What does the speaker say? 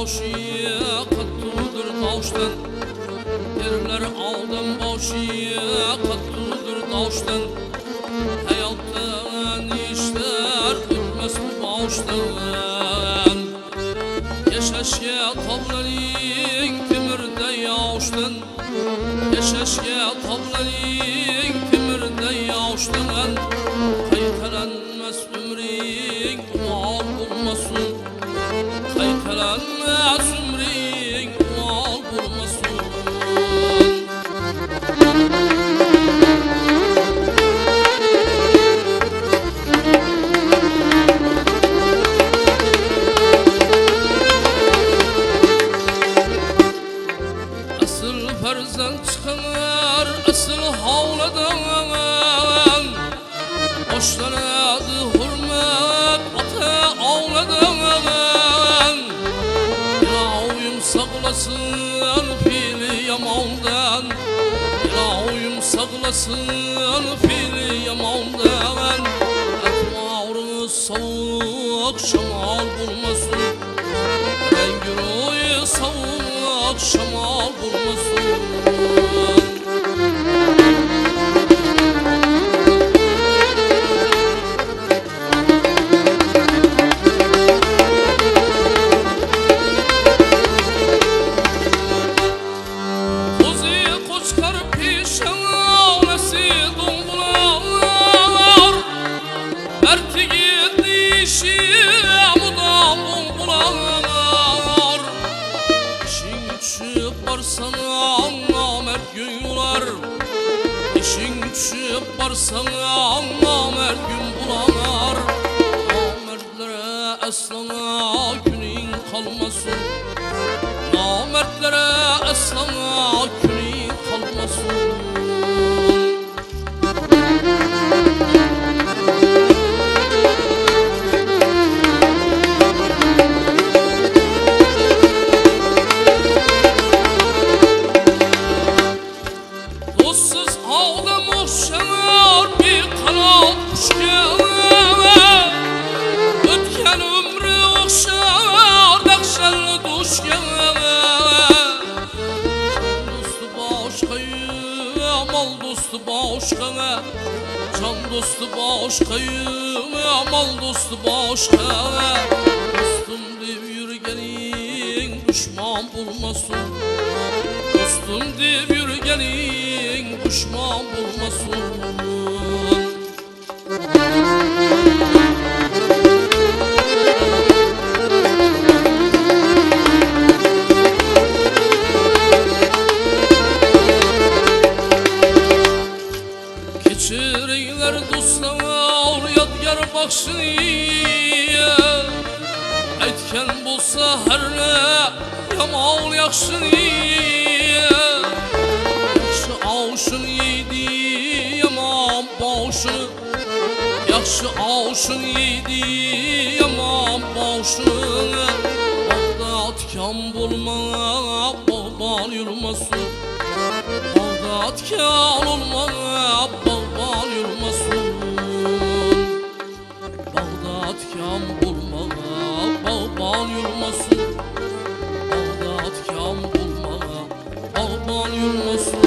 boşiye kattıdır tavştan. Erler aldım boşiye kattıdır tavştan. Hayattan işler ötmez bu boştan. Yaşaşya tavlaning temirde yağıştan. Yaşaşya tavlaning temirde yağıştan. Qaytalanmas ömring mal bulmasın. Qaytalanmas ömring mal bulmasın. Asıl farzand çıkar, asıl havladan. Boşlanadı hürmet ata ağladan. İlahim saklasın fili yamandan. İlahim saklasın fili yamandan. Etmağrı soğuk şamal bulmasın. Rengürü soğuk şamal bulmasın. İşin düşüp barsana namert gün bulamar. Namertlere eslana günün kalmasın. Namertlere eslana günün kalmasın. Mal dostu başka, can dostu başka, mal dostu başka. Dostum deyip yürügenin düşman bulmasın. Dostum deyip yürügenin düşman bulmasın. Geçirinler dostlar yadgar bakşını. Aytken bolsa herle yamal yakşını. Yakşı avşını yedi yaman boşunu. Yakşı avşını yedi yaman boşunu. Bağdatkan bulma bağban yürümasın. Bağdatkan olma bağban yürümasın. Bağdatkan bulma bağban yürümasın. Bağdatkan bulma bağban yürümasın.